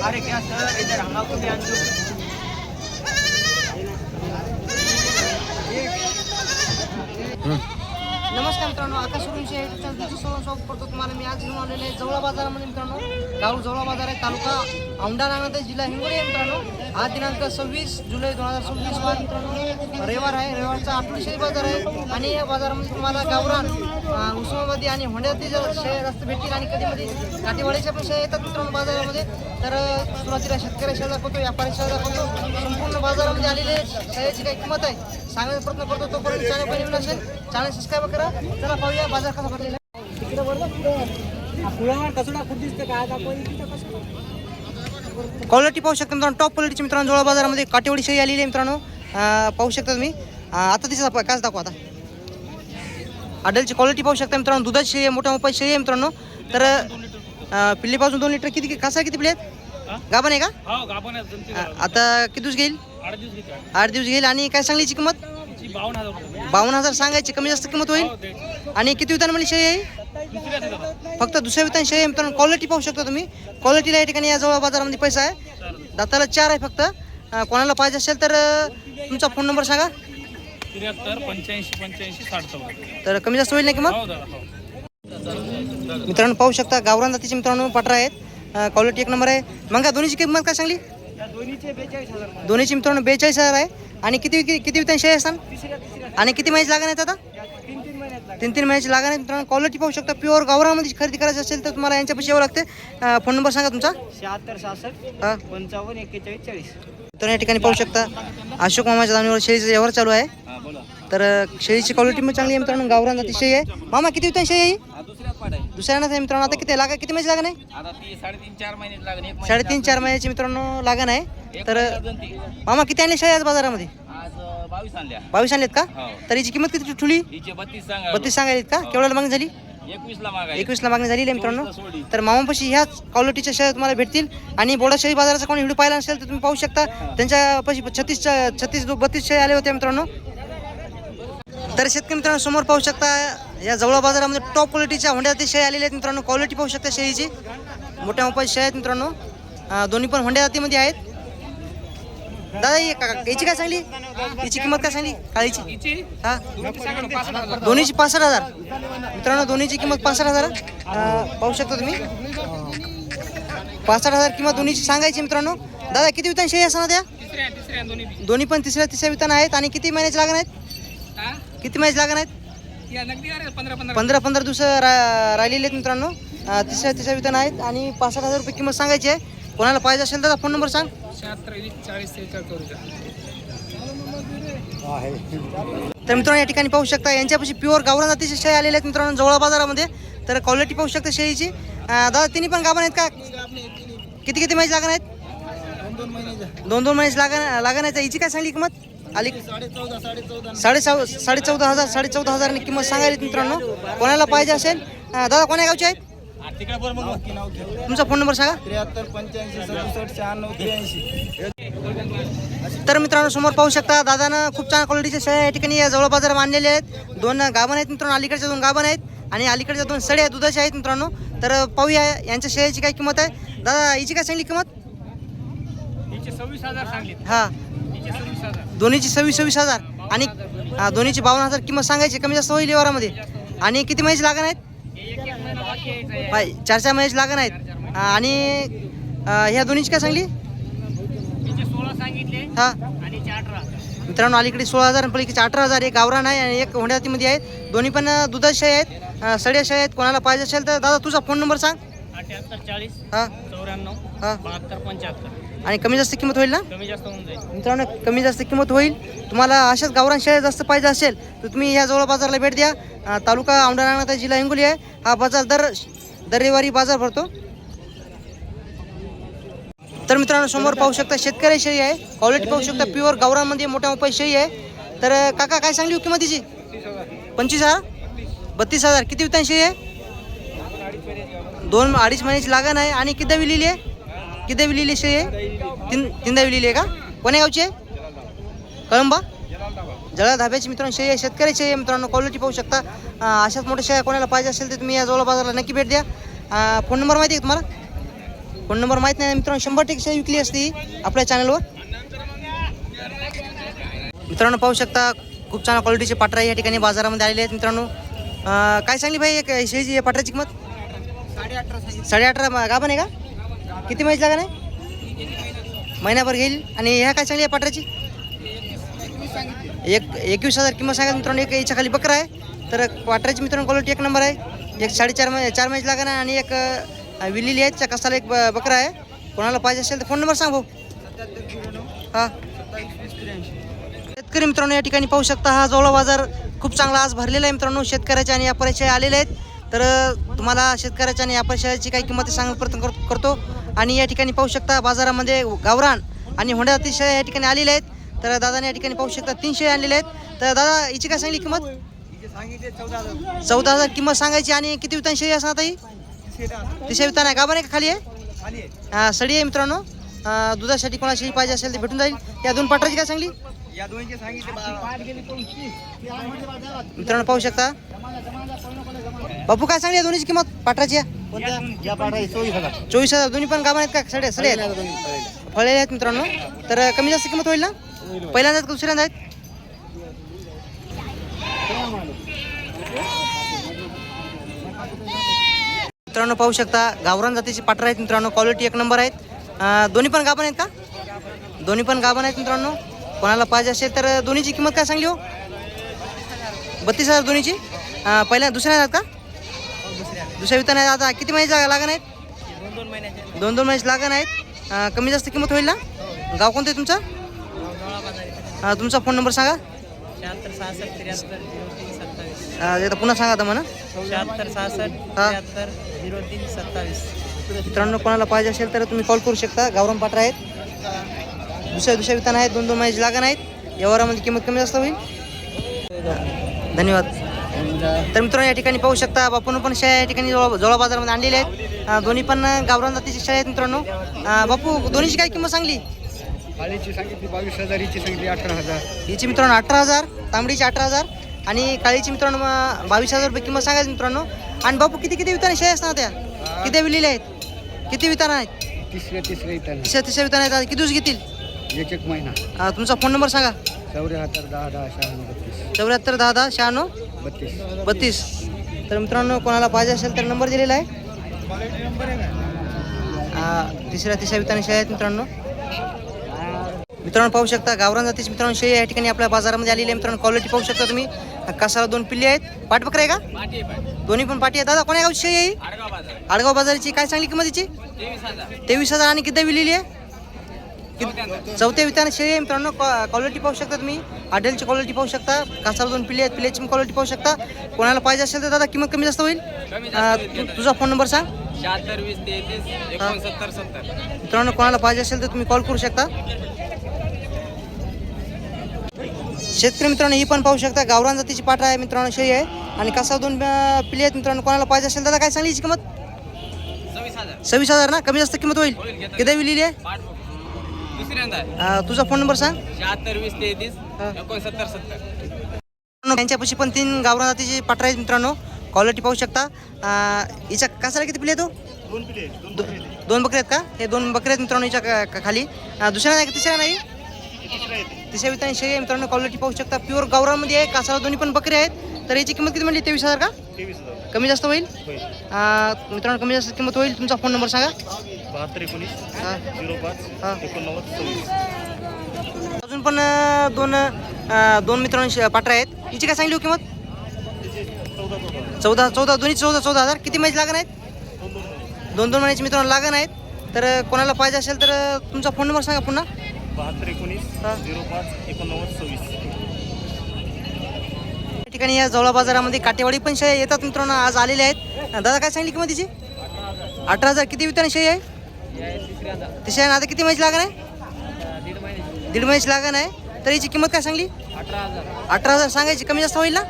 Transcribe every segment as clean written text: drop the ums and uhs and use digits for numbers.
अरे क्या सर इधर हम आपको भी आंसू नमस्कार मित्रांनो, आकाश सुरुंशी आहे तुमचं स्वागत करतो तुम्हाला. मी आज घेऊन आलेले आहे जवळा बाजारामध्ये मित्रांनो. गाव जवळा बाजार आहे, तालुका औंढा नागनाथ, जिल्हा हिंगोली आहे मित्रांनो. आज दिनांक 26 जुलै 2026 वार मित्रांनो, रविवार आहे. रविवारचा आठवडी बाजार आहे आणि या बाजारामध्ये तुम्हाला गावरान, उस्मानाबादी आणि होंड्यातील शेळ्या जास्त भेटतील आणि कधीमध्ये काठीवाडीच्या पण शेळ्या येतात मित्रांनो बाजारामध्ये. तर सुरुवातीला शेतकरी शेळ्या दाखवतो, व्यापारी शेळ्या दाखवतो. संपूर्ण बाजारामध्ये आलेले शेळ्याची काही किंमत आहे सांगण्याचा प्रयत्न करतो. तोपर्यंत चॅनल पहिली नसेल चॅनल सबस्क्राईब करा. चला पाहूया बाजार कसा भरलेला आहे. क्वालिटी पाहू शकता मित्रांनो, टॉप क्वालिटीची मित्रांनो. जवळ बाजारामध्ये काटेवाडी शेळी आलेली आहे मित्रांनो. पाहू शकता तुम्ही. आता तिचा काय दाखवा आता अडलची क्वालिटी पाहू शकता मित्रांनो. दुधाची शेळी आहे, मोठ्या मोठ्या शेळी आहे मित्रांनो. तर पिल्लीपासून 2 लिटर किती कसा किती पिल्ले आहेत? गाभण आहे का? आता किती दिवस घेईल? 8 दिवस घेईल. आणि काय सांगलीची किंमत? 52,000 सांगायची. कमी जास्त किंमत होईल. आणि किती वितान म्हणजे शेळी आहे? फक्त दुसऱ्या वितान शेळी आहे मित्रांनो. क्वालिटी पाहू शकता तुम्ही. क्वालिटीला या ठिकाणी या जवळ बाजारामध्ये पैसा आहे. दाताला 4 आहे फक्त. कोणाला पाहिजे असेल तर तुमचा फोन नंबर सांगा. 73 85 85 60. तर कमी जास्त होईल नाही किंमत मित्रांनो. पाहू शकता गावरान जातीचे मित्रांनो पाटरा आहेत. क्वालिटी एक नंबर आहे. मग का दोन्हीची किंमत काय सांगली? दोन्हीची मित्रांनो 42,000 आहे. आणि किती वितान शेळी असतात? आणि किती महिन्याची लागण आहेत आता? 3 महिन्याची लागण आहे मित्रांनो. क्वालिटी पाहू शकता. प्युअर गावरामध्ये खरेदी करायची असेल तर तुम्हाला यांच्यापाशी यावं लागते. फोन नंबर सांगा तुमचा. 76 66 55 41 40. तर या ठिकाणी पाहू शकता अशोक मामाच्या दावणीवर शेळीचा व्यवहार चालू आहे. तर शेळीची क्वालिटी पण चांगली आहे मित्रांनो. गावरान जाती शेळी आहे. मामा किती वितान शेळी आहे? दुसऱ्यानंच आहे मित्रांनो. आता किती महिन्याची लागण आहे? 3.5-4 महिन्याची मित्रांनो लागण आहे. तर मामा किती आणले शेळी आज बाजारामध्ये? 22 आणलेत का? तर याची किंमत किती ठुली? 32 सांगायलीत का? केवढ्याला मागणी झाली? 21ला मागणी झालेली आहे मित्रांनो. तर मामापाशी ह्याच क्वालिटीच्या शेळ्या तुम्हाला भेटतील. आणि बोडा शेळी बाजाराचा कोणी व्हिडिओ पाहिला असेल तर तुम्ही पाहू शकता. त्यांच्यापाशी 36-32 शेळी आले होते मित्रांनो. तर शेतकरी मित्रांनो समोर पाहू शकता या जवळ बाजारामध्ये टॉप क्वालिटीच्या होंड्यातील शेळी आलेल्या आहेत मित्रांनो. क्वालिटी पाहू शकता शेळीची. मोठ्या मोठ्या शेळ्या आहेत मित्रांनो. दोन्ही पण होंड्या जातीमध्ये आहेत. दादा याची काय सांगली? याची किंमत काय सांगली काळीची? हा दोन्हीची 65,000 मित्रांनो. दोन्हीची किंमत 65,000 पाहू शकता तुम्ही. 65,000 किंमत दोन्हीची सांगायची मित्रांनो. दादा किती वितान शेळी असणार त्या? दोन्ही पण तिसऱ्या वितान आहेत. आणि किती महिन्याची लागण आहेत? किती महिन्याची लागण आहेत? 15 दिवस राहिलेले आहेत मित्रांनो. तिसऱ्या वितान आहेत. आणि 65,000 रुपये किंमत सांगायची आहे. कोणाला पाहिजे असेल दादा फोन नंबर सांग. तर मित्रांनो या ठिकाणी पाहू शकता यांच्यापाशी प्युअर गावरान जातीचे शेळी आलेले आहेत मित्रांनो जवळ बाजारामध्ये. तर क्वालिटी पाहू शकता शेळीची. दादा तिन्ही पण गाभण आहेत का? किती महिन्याची लागण आहेत? 2 महिन्याची लागण आहे. हिची काय सांगली किंमत? आली 14,500 किंमत सांगायली मित्रांनो. कोणाला पाहिजे असेल दादा कोण्या गावचे आहेत? तुमचा फोन नंबर सांगा. 73 85 67 96 83. तर मित्रांनो समोर पाहू शकता दादानं खूप छान क्वालिटीच्या शेळ्या या ठिकाणी या जवळ बाजारात आणलेले आहेत. 2 गाभण आहेत मित्रांनो. अलीकडच्या 2 गाभण आहेत आणि अलीकडच्या 2 सड्या दुधाच्या आहेत मित्रांनो. तर पाहूया यांच्या शेळ्याची काय किंमत आहे. दादा हिची काय सांगली किंमत? 26,000 सांगली. हा दोन्हीची 26,000 आणि दोन्हीची 52,000 किंमत सांगायची. कमी जास्त होईल व्यवहारामध्ये. आणि किती महिन्याची लागण आहेत? 4 महिन्याची लागण आहेत. आणि ह्या दोन्हीची काय सांगली? 16 सांगितले. हा आणि 18 मित्रांनो अलीकडे 16,000 आणि पलीकडे 18,000. एक गावरान आहे आणि एक होंड्यातीमध्ये आहेत. दोन्ही पण दुधाची शेळ्या आहेत, सड्या शेळ्या आहेत. कोणाला पाहिजे असेल तर दादा तुझा फोन नंबर सांग. 78 40 हा 94 हा 72 75. आणि कमी जास्त किंमत होईल ना कमी जास्त होऊन जाईल मित्रांनो. कमी जास्त किंमत होईल. तुम्हाला अशाच गावरान शेळ्या जास्त पाहिजे असेल तर तुम्ही ह्या जवळ बाजारला भेट द्या. तालुका औंढा नागनाथ, जिल्हा हिंगोली आहे. हा बाजार दर रविवारी बाजार भरतो. तर मित्रांनो समोर पाहू शकता शेतकरी शेळी आहे. क्वालिटी पाहू शकता प्युअर गावरानमध्ये मोठ्या मोठ्या शेळी आहे. तर काका काय सांगली किंमत तिची? 25,000 32,000. किती वितान शेळी आहे? 2-2.5 महिन्याची लागण आहे. आणि किती विलेली आहे? किती विलेली शेळी आहे? 3दा विलेली आहे का? कोण्या गावची आहे? कळंबा जळा धाब्याची मित्रांनो शेळी आहे. शेतकरी शेळी आहे मित्रांनो. क्वालिटी पाहू शकता. अशाच मोठ्या शेळ्या कोणाला पाहिजे असेल तर तुम्ही या जवळ बाजारला नक्की भेट द्या. फोन नंबर माहिती आहे तुम्हाला? फोन नंबर माहीत नाही मित्रांनो. 100% शेळी विकली असती आपल्या चॅनलवर. मित्रांनो पाहू शकता खूप छान क्वालिटीचे पाठरा या ठिकाणी बाजारामध्ये आलेले आहेत मित्रांनो. काय सांगली भाई एक शेळीची पाठराची किंमत? 18.5 गाभण आहे का? किती महिन्याची लागण आहे? महिनाभर घेईल. आणि ह्या काय सांगली आहे पाठराची? 21,000 किंमत सांगा मित्रांनो. एक याच्या खाली बकरा आहे. तर पाठराची मित्रांनो क्वालिटी एक नंबर आहे. एक 4.5 महिन्याची लागण आहे आणि एक विलेली आहे. त्या कसाला एक बकरा आहे. कोणाला पाहिजे असेल तर फोन नंबर सांग भाऊ. हां शेतकरी मित्रांनो या ठिकाणी पाहू शकता हा जवळ बाजार खूप चांगला आज भरलेला आहे मित्रांनो. शेतकऱ्याच्या आणि व्यापाऱ्याचे आलेले आहेत. तर तुम्हाला शेतकऱ्याच्या आणि व्यापाऱ्याची काही किंमत सांगण्याचा प्रयत्न करतो. आणि या ठिकाणी पाहू शकता बाजारामध्ये गावरान आणि होंडा अतिशय या ठिकाणी आलेले आहेत. तर दादाने या ठिकाणी पाहू शकता 300 आणलेले आहेत. तर दादा हिची काय सांगली किंमत? 14,000 किंमत सांगायची. आणि किती वितान शेळी असणार ही? तिसऱ्या वितान आहे. गाभण आहे का खाली आहे? सडी आहे मित्रांनो. दुधासाठी कोणाला शेळी पाहिजे असेल तर भेटून जाईल. या दोन पाठराची काय सांगली? मित्रांनो पाहू शकता. बापू काय सांगली या दोन्हीची किंमत पाठराची? 24,000. दोन्ही पण गाभण आहेत का? सडे आहेत फळलेले आहेत मित्रांनो. तर कमी जास्त किंमत होईल ना? पहिल्यांदाच का दुसऱ्यांदा आहेत? मित्रांनो पाहू शकता गावरान जातीची पाठरा आहेत मित्रांनो. क्वालिटी एक नंबर आहेत. दोन्ही पण गाभण आहेत का? दोन्ही पण गाभण आहेत मित्रांनो. कोणाला पाहिजे असेल तर दोन्हीची किंमत काय सांगली हो? 32,000 दोन्हीची. पहिल्या दुसऱ्या आहेत का? दुसऱ्या वितान आहेत. आता किती महिन्याची लागण आहेत? 2-2 महिन्याची लागण आहेत. कमी जास्त किंमत होईल ना? गाव कोणतं आहे तुमचं? तुमचा फोन नंबर सांगा. 76 एकदा पुन्हा सांगा आता म्हणा. 73 मित्रांनो कोणाला पाहिजे असेल तर तुम्ही कॉल करू शकता. गावरान पाठरा आहेत. दुसऱ्या वितान आहेत. 2-2 महिन्याची लागण आहेत. व्यवहारामध्ये किंमत कमी जास्त होईल. धन्यवाद. तर मित्रांनो या ठिकाणी पाहू शकता बापून पण शेळ्या या ठिकाणी जवळ बाजारामध्ये आणलेले आहेत. दोन्ही पण गावरान जातीची शेळ्या आहेत मित्रांनो. बापू दोन्हीची काय किंमत सांगली? काळीची सांगितली 22,000, हिची सांगितली 18,000. हिची मित्रांनो 18,000, तांबडीची 18,000 आणि काळीची मित्रांनो 22,000 रुपये किंमत सांगायची मित्रांनो. आणि बापू किती विताने शेळ्या असतात त्या? किती विलेल्या आहेत? किती वितान आहेत? तिसऱ्या इथं तिसऱ्या वितान आहेत. किती दिवस घेतील? एक महिना. तुमचा फोन नंबर सांगा. 74 10 10 96 74 10 10 96 32. 32. तर मित्रांनो कोणाला पाहिजे असेल तर नंबर दिलेला आहे. तिसऱ्या विताने शेळ्या आहेत मित्रांनो. मित्रांनो पाहू शकता गावरान जातीची मित्रांनो शेळी या ठिकाणी आपल्या बाजारामध्ये आलेली आहे मित्रांनो. क्वालिटी पाहू शकता तुम्ही. कासाला 2 पिल्ले आहेत. पाठबकरा आहे का? दोन्ही पण पाटी आहे. दादा कोण्या गावची शेळी आहे? आडगाव बाजाराची. काय सांगली किंमत तिची? 23,000. आणि किती विलेली आहे? चौथ्या विताने शेळी आहे मित्रांनो. क्वालिटी पाहू शकता तुम्ही. आडेलची क्वालिटी पाहू शकता. कासाला 2 पिल्ले आहेत. पिल्ल्याची क्वालिटी पाहू शकता. कोणाला पाहिजे असेल तर दादा किंमत कमी जास्त होईल. तुझा फोन नंबर सांग. 76 20 33 69 70. मित्रांनो कोणाला पाहिजे असेल तर तुम्ही कॉल करू शकता. शेतकरी मित्रांनो ही पण पाहू शकता गावरान जातीची पाठरा आहे मित्रांनो शेळी आहे. आणि कासा 2 पिल्ले आहेत मित्रांनो. कोणाला पाहिजे असेल दादा काय सांगली हिची किंमत? 26,000 ना? कमी जास्त किंमत होईल. किती विलेली आहे? तुझा फोन नंबर सांग. 76 20 33 69 70. यांच्यापाशी पण 3 गावरान जातीची पाठरा आहेत मित्रांनो. क्वालिटी पाहू शकता. हिच्या कासाला किती पिल्ले आहेत? 2 बकरे आहेत का? हे 2 बकरे आहेत मित्रांनो हिच्या खाली. दुसऱ्या नाही तिसऱ्या नाही? तिसऱ्या विताने शेळी आहे मित्रांनो. क्वालिटी पाहू शकता. प्युअर गावरानमध्ये आहे. कासाला दोन्ही पण बकरे आहेत. तर याची किंमत किती म्हणली? 23,000 का? कमी जास्त होईल मित्रांनो. कमी जास्त किंमत होईल. तुमचा फोन नंबर सांगा. 72 19 05 89 26. अजून पण दोन मित्रांनो पाठरा आहेत. हिची काय सांगली हो किंमत? 14 दोन्ही 14,000. किती महिन्याची लागण आहेत? 2-2 महिन्याची मित्रांनो लागण आहेत. तर कोणाला पाहिजे असेल तर तुमचा फोन नंबर सांगा पुन्हा. 72 19 05 89 26. या ठिकाणी या जवळ बाजारामध्ये काटेवाडी पण शेळ्या येतात मित्रांनो आज आलेले आहेत. दादा काय सांगली किंमत तिची? 18,000. किती विताने शेळी आहे? तिसऱ्या. आता किती महिन्याची लागण आहे? 1.5 महिन्याची लागण आहे. तर याची किंमत काय सांगली? 18,000 सांगायची. कमी जास्त होईल ना?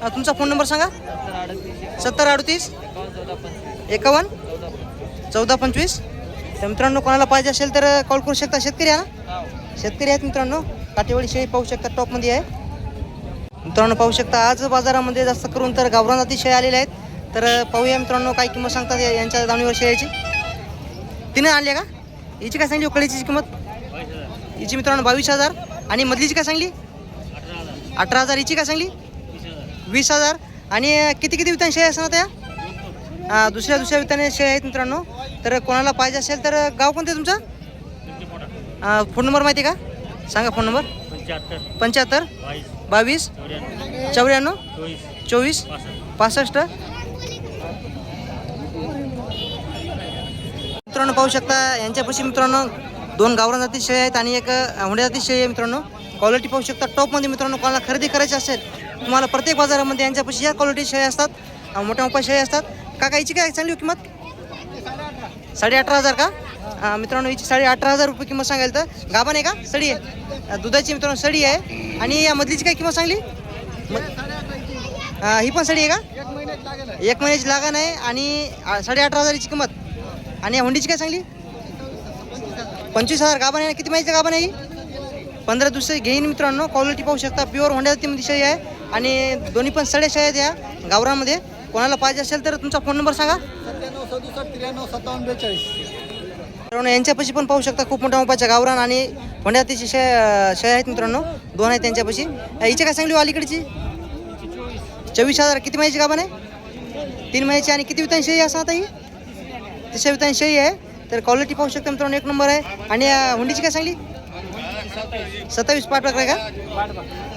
तुमचा फोन नंबर सांगा. 70 38 51 14 25. तर मित्रांनो कोणाला पाहिजे असेल तर कॉल करू शकता. शेतकरी आहे ना? शेतकरी आहेत मित्रांनो. काटेवाडी शेळी पाहू शकता टॉपमध्ये आहे मित्रांनो. पाहू शकता आज बाजारामध्ये जास्त करून तर गावरान जाती शेळ्या आलेल्या आहेत. तर पाहूया मित्रांनो काय किंमत सांगतात यांच्या दावणीवर शेळ्याची. तिने आणली का? हिची काय सांगली कळीची किंमत? हिची मित्रांनो 22,000 आणि मधलीची काय सांगली? 18,000. हिची काय सांगली? 20,000. आणि किती किती वितान शेळ्या असणार त्या? दुसऱ्या विताने शेळ्या आहेत मित्रांनो. तर कोणाला पाहिजे असेल तर गाव कोणतं तुमचं? फोन नंबर माहिती आहे का? सांगा फोन नंबर. 75 22 94 24 65. मित्रांनो पाहू शकता यांच्यापाशी मित्रांनो 2 गावरान जाती शेळ्या आहेत आणि एक हुंड्या जाती शेळी आहे मित्रांनो. क्वालिटी पाहू शकता टॉपमध्ये मित्रांनो. कोणाला खरेदी करायची असेल तुम्हाला प्रत्येक बाजारामध्ये यांच्यापाशी या क्वालिटी शेळ्या असतात. मोठ्या मोठ्या शेळ्या असतात. काका हिची काय चांगली किंमत? 18,500 का? मित्रांनो हिची 18,500 रुपये किंमत सांगायला. तर गाभण आहे का? सडी आहे दुधाची मित्रांनो, सडी आहे. आणि या मधलीची काय किंमत सांगली? ही पण सडी आहे का? 1 महिन्याची लागण आहे आणि 18,500ची किंमत. आणि या हुंडीची काय सांगली? 25,000. गाभण आहे. किती महिन्याची गाभण आहे ही? 15 दिवस घेईन मित्रांनो. क्वालिटी पाहू शकता प्युअर हुंड्या जातीमध्ये शेळी आहे आणि दोन्ही पण सड्या शेळ्या आहेत या गावरांमध्ये. कोणाला पाहिजे असेल तर तुमचा फोन नंबर सांगा. 97 मित्रांनो यांच्यापाशी पण पाहू शकता खूप मोठ्या मोठ्याच्या गावरान आणि हुंड्या जातीची शेळ्या आहेत मित्रांनो. 2 आहेत त्यांच्यापाशी. हिची काय सांगली अलीकडची? 24,000. किती महिन्याची गाभण आहे? 3 महिन्याची. आणि किती वितान शेळी असं आता ही? 300 वितान शेळी आहे. तर क्वालिटी पाहू शकता मित्रांनो 1 नंबर आहे. आणि हुंडीची काय सांगली? 27. पाठबकरा आहे का?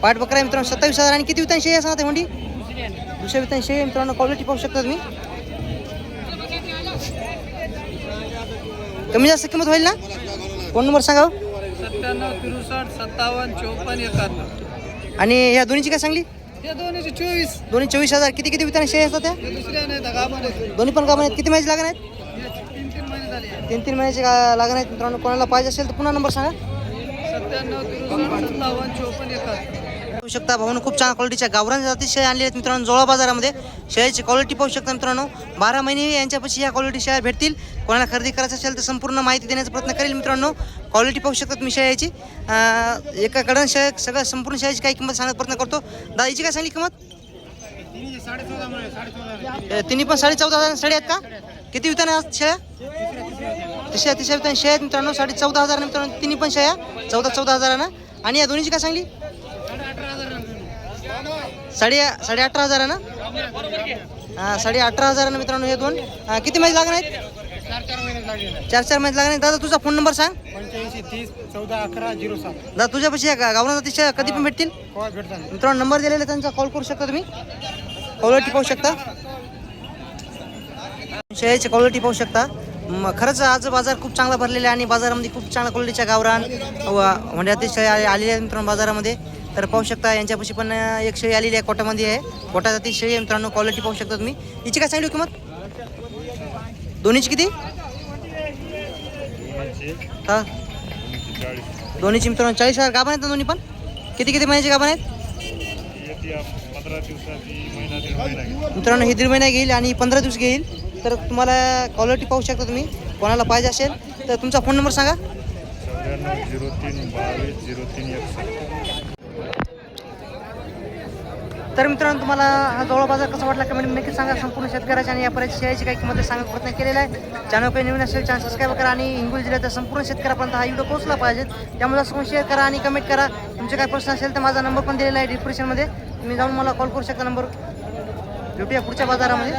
पाठबकरा आहे मित्रांनो. 27,000. आणि किती वितान शेळी असं आता हुंडी? 200 वितान शेळी मित्रांनो. क्वालिटी पाहू शकता तुम्ही. कमी जास्त किंमत होईल ना? फोन नंबर सांगा. 97 63 57 54 71. आणि ह्या दोन्हीची काय सांगली? ते दोन्हीचे 24. दोन्ही 24,000. किती किती विताने शेळी असतात त्या? ते दुसऱ्या नाही गावामध्ये दोन्ही पण गाभण आहेत. किती महिन्याची लागण आहेत? 3 महिने झाले. 3 महिन्याची लागण आहेत मित्रांनो. कोणाला पाहिजे असेल तर पुन्हा नंबर सांगा. 97 63 57 54 71. पाहू शकता भाऊन खूप छान क्वालिटीच्या गावरान जाती शेळ्या आणल्या आहेत मित्रांनो. जोळा बाजारामध्ये शेळ्याची क्वालिटी पाहू शकता मित्रांनो. 12 महिने यांच्यापाशी ह्या क्वालिटी शेळ्या भेटतील. कोणाला खरेदी करायचं असेल तर संपूर्ण माहिती देण्याचा प्रयत्न करेल मित्रांनो. क्वालिटी पाहू शकता तुम्ही शेळ्याची. एका कडन शेळ्या सगळं संपूर्ण शेळ्याची काही किंमत सांगण्याचा प्रयत्न करतो. दादाची काय सांगली किंमत? तिन्ही पण 14,500 शेळ्या आहेत का? किती विताने आहेत शेळ्या? तिसऱ्या विताने शेळ्या आहेत मित्रांनो. 14,500 मित्रांनो. तिन्ही पण शेळ्या 14,000. आणि या दोन्हीची काय सांगली? 18,500 ना? 18,500 मित्रांनो हे 2. किती महिने लागणार आहेत? 4 महिने लागणार आहेत. दादा तुझा फोन नंबर सांग. 85 30 14 11 07. दादा तुझ्यापाशी गावरान जातीच्या कधी पण भेटतील मित्रांनो. नंबर दिलेला आहे त्यांचा, कॉल करू शकता तुम्ही. क्वालिटी पाहू शकता शेळ्याची क्वालिटी पाहू शकता. खरंच आज बाजार खूप चांगला भरलेला आहे आणि बाजारामध्ये खूप चांगल्या क्वालिटीच्या गावरान हुंड्यातील शेळ्या आलेल्या आहेत मित्रांनो बाजारामध्ये. तर पाहू शकता यांच्यापाशी पण एक शेळी आलेली आहे. कोटामध्ये आहे. कोटा जाती शेळी आहे मित्रांनो. क्वालिटी पाहू शकता तुम्ही. हिची काय सांगली किंमत? दोन्हीची किती? हां दोन्हीची मित्रांनो 40,000. गाभण आहेत ना दोन्ही पण? किती किती महिन्याची गाभण आहेत मित्रांनो? ही 1.5 महिना घेईल आणि 15 दिवस घेईल. तर तुम्हाला क्वालिटी पाहू शकता तुम्ही. कोणाला पाहिजे असेल तर तुमचा फोन नंबर सांगा. 93 तर मित्रांनो तुम्हाला हा जवळ बाजार कसा वाटला कमेंट नक्की सांगा. संपूर्ण शेतकऱ्याची आणि व्यापाऱ्याची शेळ्याची काही किंमत सांगण्याचा प्रयत्न केलेला आहे. चॅनल काही नवीन असेल चॅनल सबस्क्राईब करा आणि हिंगोली जिल्ह्याच्या संपूर्ण शेतकऱ्यापर्यंत हा व्हिडिओ पोहोचला पाहिजे. त्यामुळे असं शेअर करा आणि कमेंट करा. तुमचे काही प्रश्न असेल तर माझा नंबर पण दिलेला आहे डिस्क्रिप्शनमध्ये. तुम्ही जाऊन मला कॉल करू शकता. नंबर भेटूया पुढच्या बाजारामध्ये.